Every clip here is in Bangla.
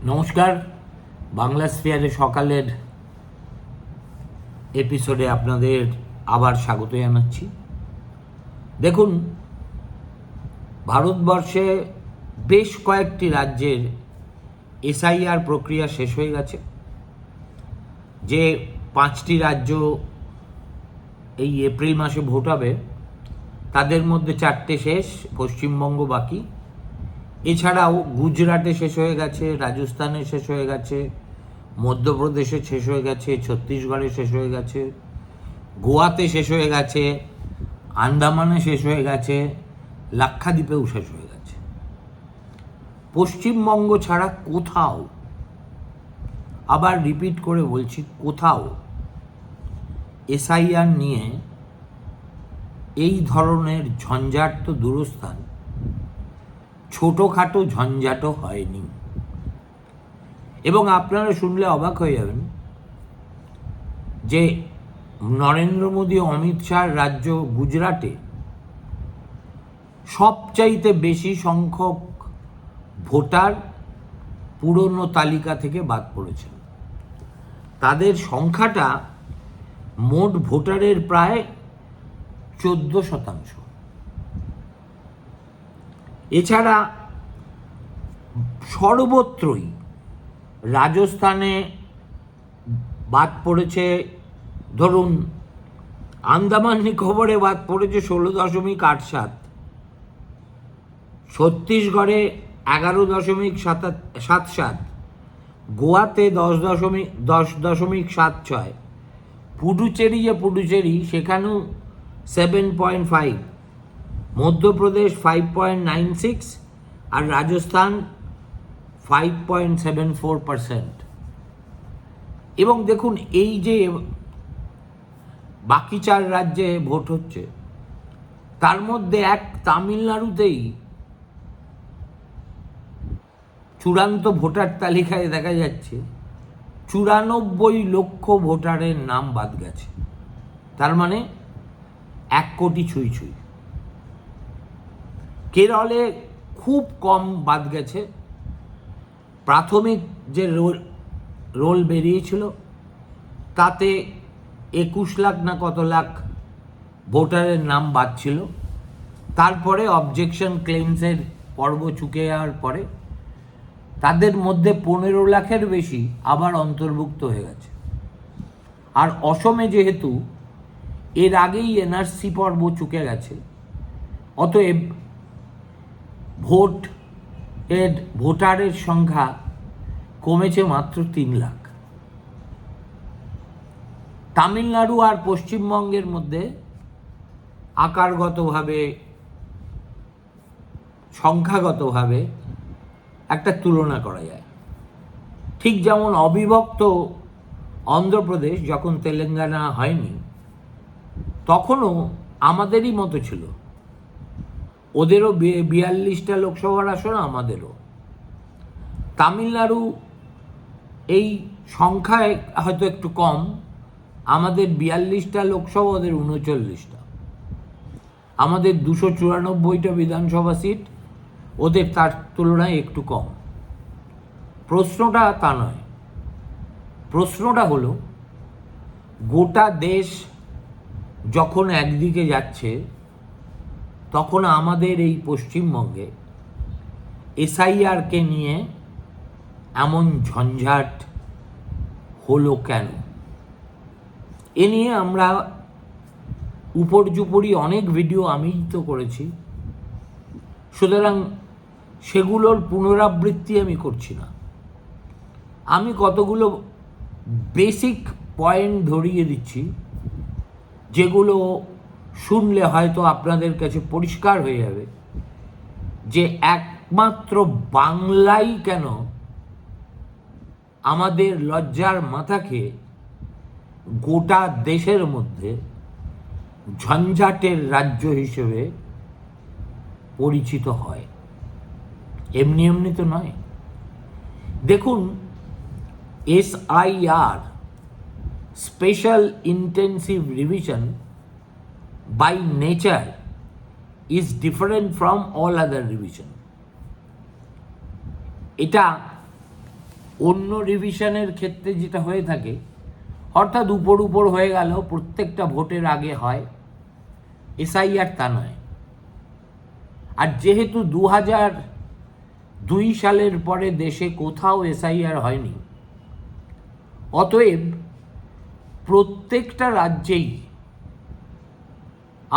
নমস্কার, বাংলা স্ফিয়ারে সকালের এপিসোডে আপনাদের আবার স্বাগত জানাচ্ছি। দেখুন, ভারতবর্ষে বেশ কয়েকটি রাজ্যের এসআইআর প্রক্রিয়া শেষ হয়ে গেছে। যে 5টি রাজ্য এই এপ্রিল মাসে ভোট হবে, তাদের মধ্যে 4টে শেষ, পশ্চিমবঙ্গ বাকি। এছাড়াও গুজরাটে শেষ হয়ে গেছে, রাজস্থানে শেষ হয়ে গেছে, মধ্যপ্রদেশে শেষ হয়ে গেছে, ছত্তিশগড়ে শেষ হয়ে গেছে, গোয়াতে শেষ হয়ে গেছে, আন্দামানে শেষ হয়ে গেছে, লাক্ষাদ্বীপেও শেষ হয়ে গেছে। পশ্চিমবঙ্গ ছাড়া কোথাও, আবার রিপিট করে বলছি, কোথাও এসআইআর নিয়ে এই ধরনের ঝঞ্ঝাট তো দূরস্থান, ছোটোখাটো ঝঞ্ঝাটও হয়নি। এবং আপনারা শুনলে অবাক হয়ে যাবেন যে নরেন্দ্র মোদী অমিত শাহর রাজ্য গুজরাটে সবচাইতে বেশি সংখ্যক ভোটার পুরনো তালিকা থেকে বাদ পড়েছেন। তাদের সংখ্যাটা মোট ভোটারের প্রায় 14%। এছাড়া সর্বত্রই রাজস্থানে বাদ পড়েছে, ধরুন আন্দামান নিকোবরে বাদ পড়েছে 16.87, ছত্তিশগড়ে 11.77, গোয়াতে 10.76, পুডুচেরি সেখানেও 7.5, মধ্যপ্রদেশ 5.96 আর রাজস্থান 5.74%। এবং দেখুন, এই যে বাকি 4 রাজ্যে ভোট হচ্ছে, তার মধ্যে এক তামিলনাড়ুতেই চূড়ান্ত ভোটার তালিকায় দেখা যাচ্ছে 94 লক্ষ ভোটারের নাম বাদ গেছে। তার মানে 1 কোটি ছুঁই। কেরলে খুব কম বাদ গেছে। প্রাথমিক যে রোল বেরিয়েছিল তাতে 21 লাখ না কত লাখ ভোটারের নাম বাদ ছিল। তারপরে অবজেকশন ক্লেমসের পর্ব চুকে যাওয়ার পরে তাদের মধ্যে 15 লাখের বেশি আবার অন্তর্ভুক্ত হয়ে গেছে। আর অসমে যেহেতু এর আগেই এনআরসি পর্ব চুকে গেছে, অতএব ভোটারের সংখ্যা কমেছে মাত্র 3 লাখ। তামিলনাড়ু আর পশ্চিমবঙ্গের মধ্যে আকারগতভাবে, সংখ্যাগতভাবে একটা তুলনা করা যায়। ঠিক যেমন অবিভক্ত অন্ধ্রপ্রদেশ যখন তেলেঙ্গানা হয়নি, তখনও আমাদেরই মতো ছিল, ওদেরও 42টা লোকসভার আসন, আমাদেরও। তামিলনাড়ু এই সংখ্যায় হয়তো একটু কম, আমাদের 42টা লোকসভা, ওদের 39টা। আমাদের 294টা বিধানসভা সিট, ওদের তার তুলনায় একটু কম। প্রশ্নটা তা নয়। প্রশ্নটা হলো, গোটা দেশ যখন একদিকে যাচ্ছে, তখন আমাদের এই পশ্চিমবঙ্গে এসআইআরকে নিয়ে এমন ঝঞ্ঝাট হলো কেন? এ নিয়ে আমরা উপর্যুপরি অনেক ভিডিও আমি তো করেছি, সুতরাং সেগুলোর পুনরাবৃত্তি আমি করছি না। আমি কতগুলো বেসিক পয়েন্ট ধরিয়ে দিচ্ছি, যেগুলো শুনলে হয়তো আপনাদের কাছে পরিষ্কার হয়ে যাবে যে একমাত্র বাংলাই কেন আমাদের লজ্জার মাথাকে গোটা দেশের মধ্যে ঝঞ্ঝাটের রাজ্য হিসেবে পরিচিত হয়। এমনি এমনি তো নয়। দেখুন, SIR, special intensive revision, by nature is different from all other revision. এটা অন্য রিভিশনের ক্ষেত্রে যেটা হয়ে থাকে, অর্থাৎ উপর হয়ে গেল, প্রত্যেকটা ভোটের আগে হয়, এসআইআর তা নয়। আর যেহেতু 2002 সালের পরে দেশে কোথাও এসআইআর হয়নি, অতএব প্রত্যেকটা রাজ্যেই,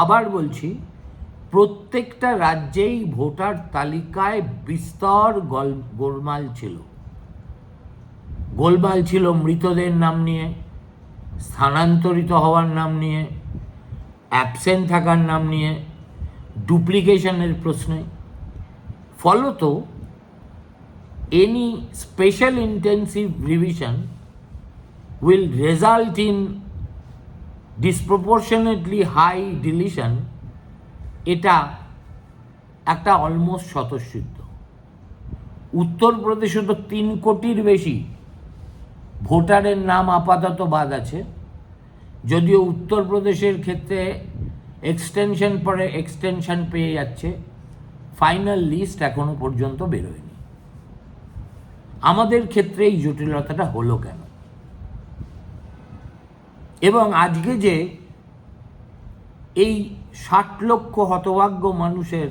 আবার বলছি, প্রত্যেকটা রাজ্যেই ভোটার তালিকায় বিস্তর গোলমাল ছিল। গোলমাল ছিল মৃতদের নাম নিয়ে, স্থানান্তরিত হওয়ার নাম নিয়ে, অ্যাবসেন্ট থাকার নাম নিয়ে, ডুপ্লিকেশনের প্রশ্নে। ফলত any special intensive revision will result in disproportionately high deletion, এটা একটা অলমোস্ট স্বতঃসিদ্ধ। উত্তরপ্রদেশে তো 3 কোটির বেশি ভোটারের নাম আপাতত বাদ আছে, যদিও উত্তরপ্রদেশের ক্ষেত্রে এক্সটেনশন পরে এক্সটেনশন পেয়ে যাচ্ছে, ফাইনাল লিস্ট এখনো পর্যন্ত বেরোয়নি। আমাদের ক্ষেত্রে এই জটিলতাটা হলো কেন? এবং আজকে যে এই 60 লক্ষ হতভাগ্য মানুষের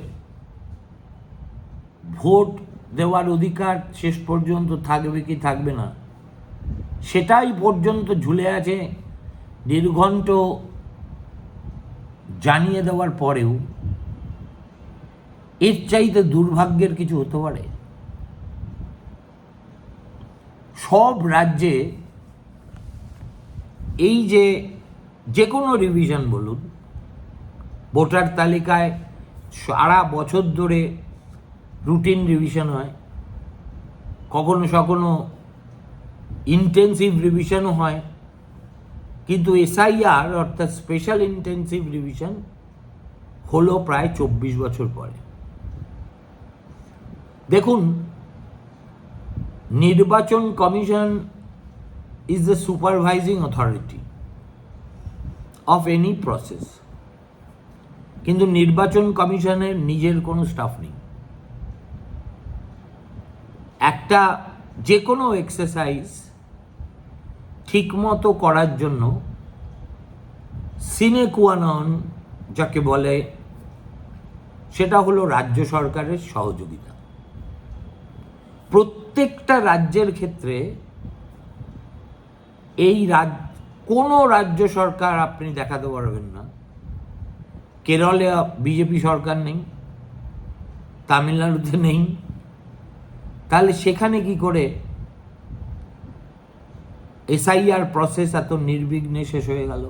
ভোট দেওয়ার অধিকার শেষ পর্যন্ত থাকবে কি থাকবে না, সেটাই পর্যন্ত ঝুলে আছে নির্ঘণ্ট জানিয়ে দেওয়ার পরেও, এর চাইতে দুর্ভাগ্যের কিছু হতে পারে? সব রাজ্যে এই যে কোনো রিভিশন বলুন, ভোটার তালিকায় সারা বছর ধরে রুটিন রিভিশন হয়, কখনো ইন্টেন্সিভ রিভিশনও হয়, কিন্তু এসআইআর অর্থাৎ স্পেশাল ইন্টেন্সিভ রিভিশন হলো প্রায় 24 বছর পরে। দেখুন, নির্বাচন commission is the supervising authority of any process, কিন্তু নির্বাচন কমিশনের নিজের কোনো স্টাফ নেই। একটা যে কোনো এক্সারসাইজ ঠিকমতো করার জন্য সিনে qua non যাকে বলে, সেটা হলো রাজ্য সরকারের সহযোগিতা। প্রত্যেকটা রাজ্যের ক্ষেত্রে কোনো রাজ্য সরকার আপনি দেখাতে পারবেন না, কেরলে বিজেপি সরকার নেই, তামিলনাড়ুতে নেই, তাহলে সেখানে কি করে এসআইআর প্রসেস এত নির্বিঘ্নে শেষ হয়ে গেল?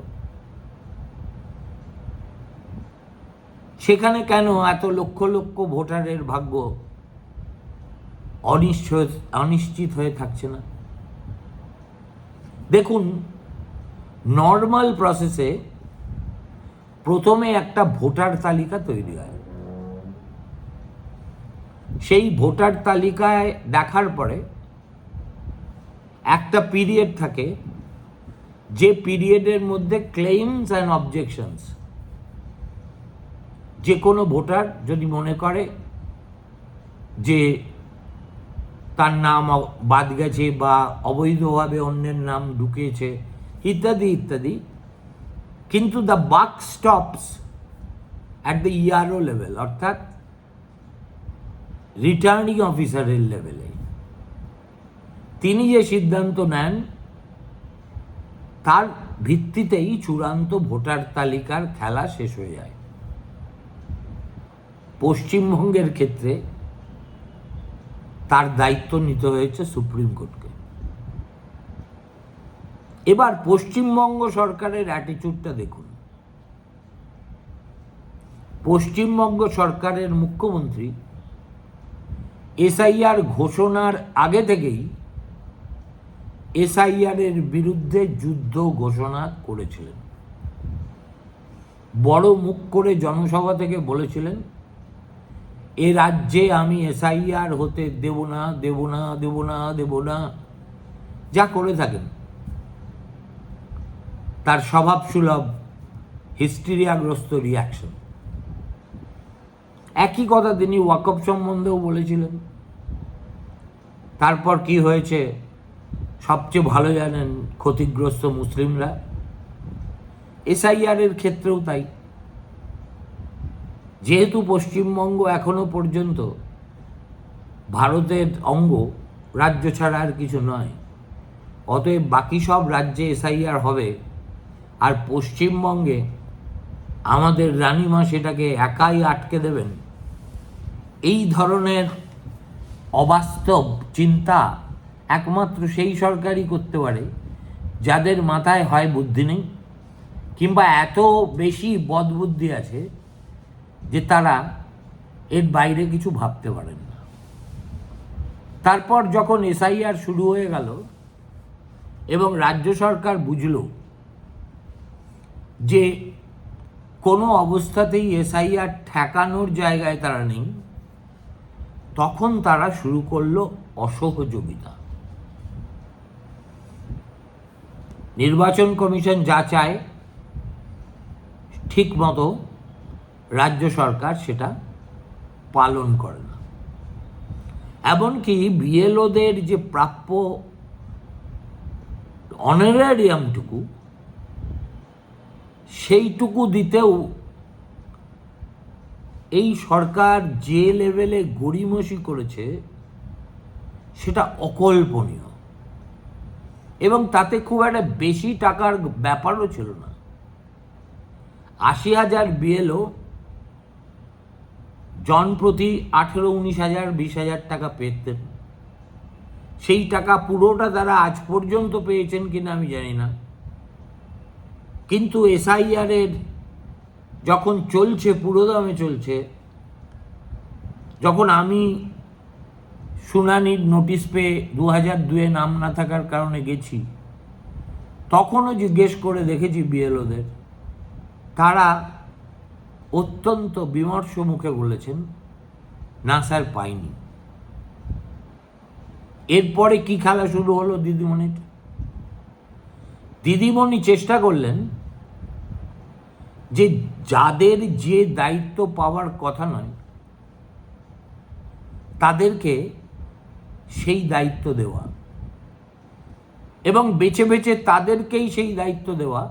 সেখানে কেন এত লক্ষ লক্ষ ভোটারের ভাগ্য অনিশ্চিত হয়ে থাকছে না? দেখুন, নর্মাল প্রসেসে প্রথমে একটা ভোটার তালিকা তৈরি হয়। সেই ভোটার তালিকায় দেখার পরে একটা পিরিয়ড থাকে, যে পিরিয়ডের মধ্যে ক্লেইমস অ্যান্ড অবজেকশনস, যে কোনো ভোটার যদি মনে করে যে তার নাম বাদ গেছে বা অবৈধভাবে অন্যের নাম ঢুকিয়েছে ইত্যাদি ইত্যাদি, কিন্তু দ্য বাক stops at the ERO level, অর্থাৎ রিটার্নিং অফিসারের লেভেলে। তিনি যে সিদ্ধান্ত নেন তার ভিত্তিতেই চূড়ান্ত ভোটার তালিকার খেলা শেষ হয়ে যায়। পশ্চিমবঙ্গের ক্ষেত্রে তার দায়িত্ব নিতে হয়েছে সুপ্রিম কোর্টকে। এবার পশ্চিমবঙ্গ সরকারের অ্যাটিটিউডটা দেখুন। পশ্চিমবঙ্গ সরকারের মুখ্যমন্ত্রী এসআইআর ঘোষণার আগে থেকেই এসআইআরের বিরুদ্ধে যুদ্ধ ঘোষণা করেছিলেন। বড় মুখ করে জনসভা থেকে বলেছিলেন, এ রাজ্যে আমি এসআইআর হতে দেব না, দেব না, দেব না, দেব না, যা করে থাকেন। তার স্বভাবসুলভ হিস্টেরিয়াগ্রস্ত রিয়াকশন। একই কথা তিনি ওয়াকফ সম্বন্ধেও বলেছিলেন। তারপর কি হয়েছে সবচেয়ে ভালো জানেন ক্ষতিগ্রস্ত মুসলিমরা। এসআইআর এর ক্ষেত্রেও তাই। যেহেতু পশ্চিমবঙ্গ এখনো পর্যন্ত ভারতের অঙ্গ, রাজ্য ছাড়া আর কিছু নয়, অতএব বাকি সব রাজ্যে এসআইআর হবে, আর পশ্চিমবঙ্গে আমাদের রানীমা সেটাকে একাই আটকে দেবেন, এই ধরনের অবাস্তব চিন্তা একমাত্র সেই সরকারই করতে পারে যাদের মাথায় হয় বুদ্ধি নেই, কিংবা এত বেশি বদবুদ্ধি আছে যে তারা এর বাইরে কিছু ভাবতে পারেন না। তারপর যখন এসআইআর শুরু হয়ে গেল এবং রাজ্য সরকার বুঝল যে কোনো অবস্থাতেই এসআইআর ঠেকানোর জায়গায় তারা নেই, তখন তারা শুরু করলো অসহযোগিতা। নির্বাচন কমিশন যা চায় ঠিক মতো রাজ্য সরকার সেটা পালন করে না। এমনকি বিএলওদের যে প্রাপ্য অনারারিয়ামটুকু, সেইটুকু দিতেও এই সরকার যে লেভেলে গড়িমসি করেছে সেটা অকল্পনীয়। এবং তাতে খুব একটা বেশি টাকার ব্যাপারও ছিল না। 80,000 বিএলও জন প্রতি 18-19,000 20,000 টাকা পেতেন। সেই টাকা পুরোটা তারা আজ পর্যন্ত পেয়েছেন কিনা আমি জানি না, কিন্তু এসআইআর এর যখন চলছে, পুরোদমে চলছে, যখন আমি শুনানির নোটিশ পেয়ে 2002-এ নাম না থাকার কারণে গেছি, তখনও জিজ্ঞেস করে দেখেছি বিএলওদের, তারা অত্যন্ত বিমর্ষ মুখে বলেছেন না স্যার পাইনি। এরপরে কি খেলা শুরু হলো দিদিমণির? দিদিমণি চেষ্টা করলেন যে যাদের যে দায়িত্ব পাওয়ার কথা নয় তাদেরকে সেই দায়িত্ব দেওয়া, এবং বেছে বেছে তাদেরকেই সেই দায়িত্ব দেওয়া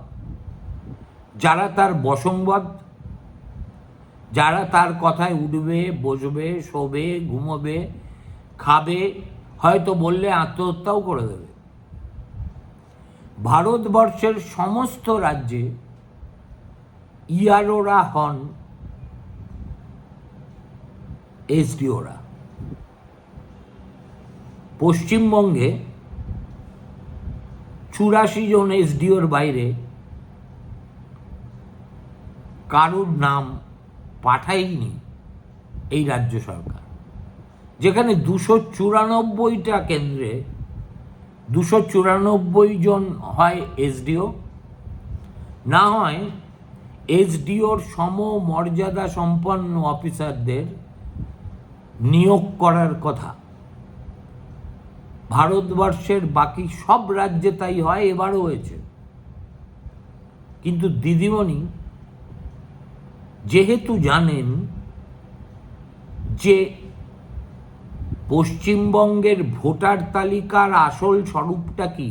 যারা তার বশংবদ, যারা তার কথায় উঠবে, বসবে, শোবে, ঘুমোবে, খাবে, হয়তো বললে আত্মহত্যাও করে দেবে। ভারতবর্ষের সমস্ত রাজ্যে ইআরওরা হন এসডিওরা। পশ্চিমবঙ্গে 84 জন এসডিওর বাইরে কারুর নাম পাঠায়নি এই রাজ্য সরকার, যেখানে 294টা কেন্দ্রে 294 জন হয় এসডিও, না হয় এসডিওর সমমর্যাদা সম্পন্ন অফিসারদের নিয়োগ করার কথা। ভারতবর্ষের বাকি সব রাজ্যে তাই হয়, এবারও হয়েছে। কিন্তু দিদিমণি যেহেতু জানেন যে পশ্চিমবঙ্গের ভোটার তালিকার আসল স্বরূপটা কি,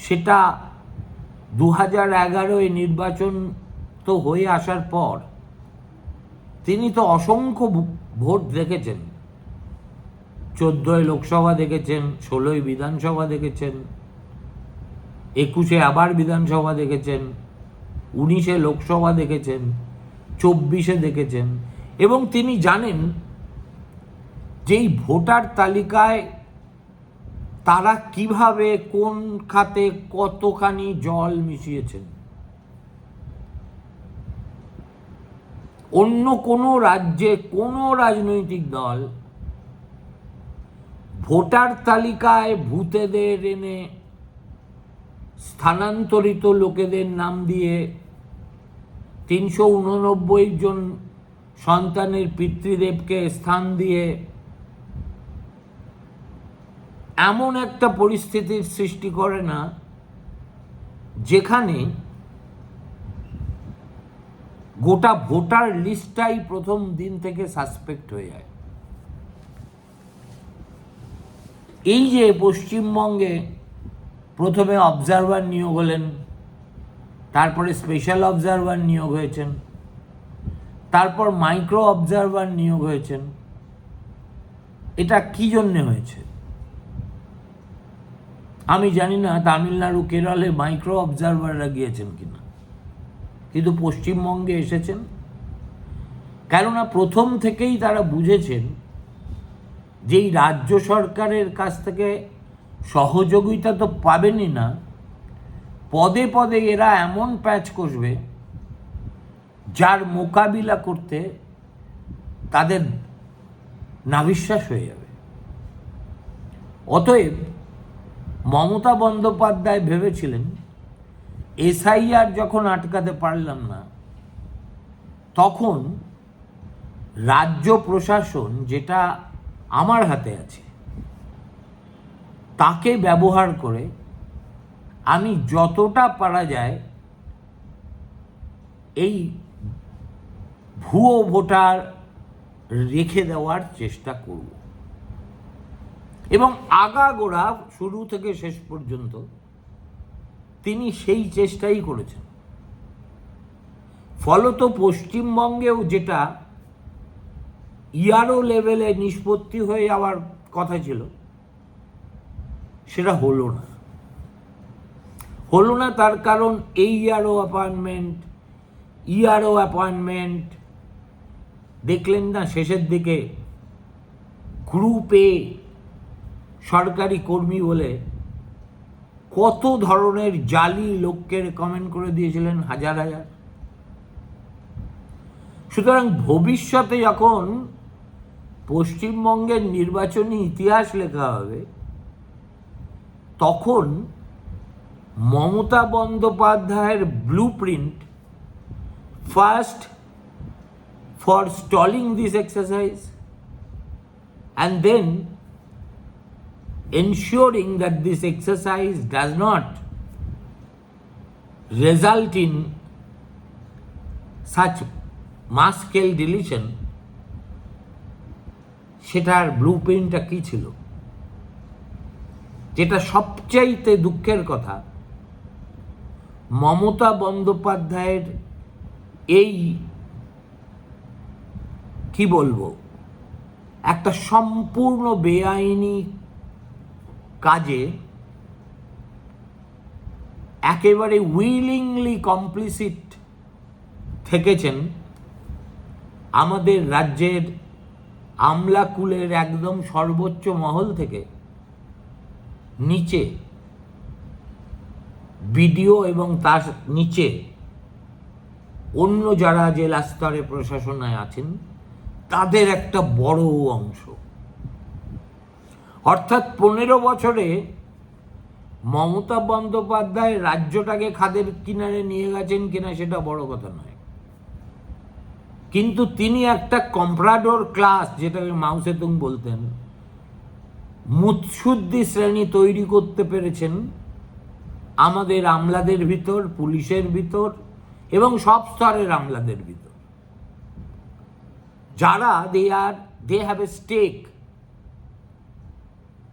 সেটা 2011-এ নির্বাচন তো হয়ে আসার পর তিনি তো অসংখ্য ভোট দেখেছেন। 14-এ লোকসভা দেখেছেন, 16-এ বিধানসভা দেখেছেন, 21-এ আবার বিধানসভা দেখেছেন, 19-এ লোকসভা দেখেছেন, 24-এ দেখেছেন, এবং তিনি জানেন যে এই ভোটার তালিকায় তারা কিভাবে কোন খাতে কতখানি জল মিশিয়েছেন। অন্য কোনো রাজ্যে কোনো রাজনৈতিক দল ভোটার তালিকায় ভূতেদের এনে স্থানান্তরিত লোকেদের নাম দিয়ে 389 জন সন্তানের পিতৃদেবকে স্থান দিয়ে এমন একটা পরিস্থিতির সৃষ্টি করে না যেখানে গোটা ভোটার লিস্টটাই প্রথম দিন থেকে সাসপেক্ট হয়ে যায়। এই যে পশ্চিমবঙ্গে প্রথমে অবজারভার নিয়োগ হলেন, তারপরে স্পেশাল অবজারভার নিয়োগ হয়েছেন, তারপর মাইক্রো অবজারভার নিয়োগ হয়েছেন, এটা কি জন্যে হয়েছে? আমি জানি না তামিলনাড়ু, কেরলে মাইক্রো অবজারভাররা গিয়েছেন কিনা, কিন্তু পশ্চিমবঙ্গে এসেছেন। কেননা প্রথম থেকেই তারা বুঝেছেন যে এই রাজ্য সরকারের কাছ থেকে সহযোগিতা তো পাবেনই না, পদে পদে এরা এমন প্যাচ কষবে যার মোকাবিলা করতে তাদের নাভিশ্বাস হয়ে যাবে। অতএব মমতা বন্দ্যোপাধ্যায় ভেবেছিলেন এসআইআর যখন আটকাতে পারলাম না, তখন রাজ্য প্রশাসন, যেটা আমার হাতে আছে, তাকে ব্যবহার করে আমি যতটা পারা যায় এই ভুয়ো ভোটার রেখে দেওয়ার চেষ্টা করব। এবং আগাগোড়া শুরু থেকে শেষ পর্যন্ত তিনি সেই চেষ্টাই করেছেন। ফলত পশ্চিমবঙ্গেও যেটা ইয়ারও লেভেলে নিষ্পত্তি হয়ে যাওয়ার কথা ছিল, সেটা হলো না। হলো না তার কারণ এই ইয়ারও অ্যাপয়েন্টমেন্ট দেখলেন না শেষের দিকে গ্রুপে সরকারি কর্মী বলে কত ধরনের জালি লোককে রেকমেন্ড করে দিয়েছিলেন, হাজার হাজার। সুতরাং ভবিষ্যতে যখন পশ্চিমবঙ্গের নির্বাচনী ইতিহাস লেখা হবে, তখন মমতা বন্দ্যোপাধ্যায়ের blueprint, first for stalling this exercise and then ensuring that this exercise does not result in such mass scale deletion, সেটার ব্লুপ্রিন্টটা কি ছিল? যেটা সবচাইতে দুঃখের কথা, মমতা বন্দ্যোপাধ্যায়ের এই কি বলবো, একটা সম্পূর্ণ বেআইনি কাজে একেবারে উইলিংলি কমপ্লিসিট থেকেছেন আমাদের রাজ্যের আমলাকুলের একদম সর্বোচ্চ মহল থেকে নিচে বিডিও এবং তার নিচে অন্য যারা জেলা স্তরে প্রশাসনে আছেন, তাদের একটা বড় অংশ। অর্থাৎ 15 বছরে মমতা বন্দ্যোপাধ্যায় রাজ্যটাকে খাদের কিনারে নিয়ে গেছেন কিনা সেটা বড় কথা নয়, কিন্তু তিনি একটা কম্প্রাডোর ক্লাস, যেটাকে মাউসেতুং বলতেন, মুৎসুদ্দি শ্রেণী তৈরি করতে পেরেছেন আমাদের আমলাদের ভিতর, পুলিশের ভিতর এবং সব স্তরের আমলাদের ভিতর, যারা দে হ্যাভ এ স্টেক,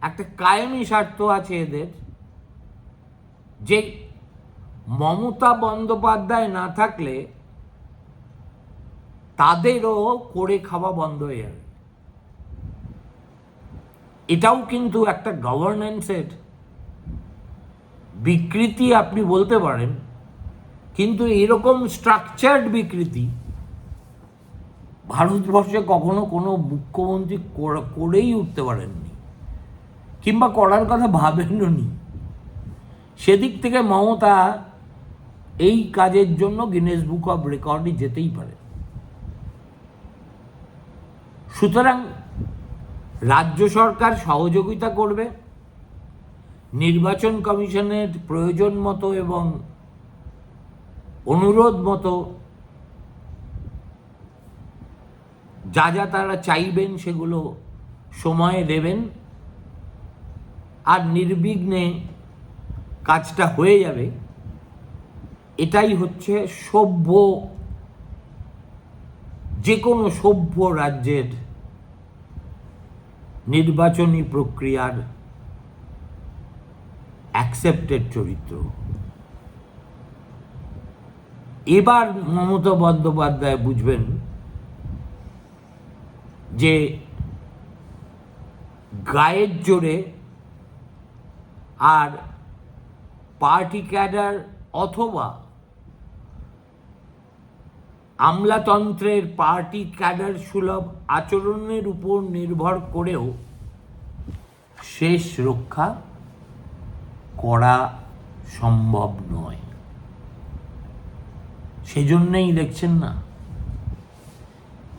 একটা কায়েমি স্বার্থ আছে এদের, যে মমতা বন্দ্যোপাধ্যায় না থাকলে তাদেরও করে খাওয়া বন্ধ হয়ে যাবে। এটাও কিন্তু একটা গভর্নেন্সের বিকৃতি আপনি বলতে পারেন, কিন্তু এরকম স্ট্রাকচার্ড বিকৃতি ভারতবর্ষে কখনো কোনো মুখ্যমন্ত্রী করেই উঠতে পারেননি, কিংবা করার কথা ভাবেননি। সেদিক থেকে মমতা এই কাজের জন্য গিনেস বুক অফ রেকর্ডে যেতেই পারে। সুতরাং রাজ্য সরকার সহযোগিতা করবে, নির্বাচন কমিশনের প্রয়োজন মতো এবং অনুরোধ মতো যা যা তারা চাইবেন সেগুলো সময়ে দেবেন, আর নির্বিঘ্নে কাজটা হয়ে যাবে। এটাই হচ্ছে সভ্য, যে কোনো সভ্য রাজ্যের নির্বাচনী প্রক্রিয়ার অ্যাকসেপ্টেড চরিত্র। এবার মমতা বন্দ্যোপাধ্যায় বুঝবেন যে গায়ের জোরে আর পার্টি ক্যাডার অথবা আমলাতন্ত্রের পার্টি ক্যাডার সুলভ আচরণের উপর নির্ভর করেও শেষ রক্ষা করা সম্ভব নয়। সেজন্যই দেখছেন না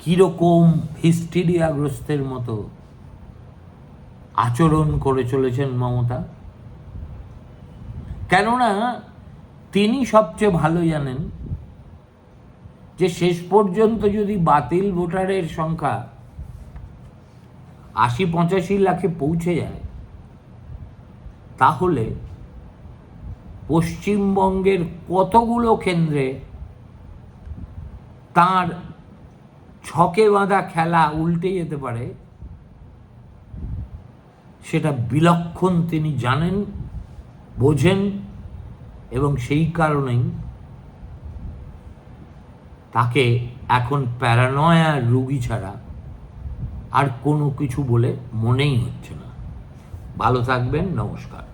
কিরকম হিস্টিরিয়াগ্রস্তের মতো আচরণ করে চলেছেন মমতা। কেননা তিনি সবচেয়ে ভালো জানেন যে শেষ পর্যন্ত যদি বাতিল ভোটারের সংখ্যা ৮০-৮৫ লাখে পৌঁছে যায়, তাহলে পশ্চিমবঙ্গের কতগুলো কেন্দ্রে তার ছকে বাঁধা খেলা উল্টে যেতে পারে সেটা বিলক্ষণ তিনি জানেন, বোঝেন, এবং সেই কারণেই তাকে এখন প্যারানয়ার রোগী ছাড়া আর কোনো কিছু বলে মনেই হচ্ছে না। ভালো থাকবেন, নমস্কার।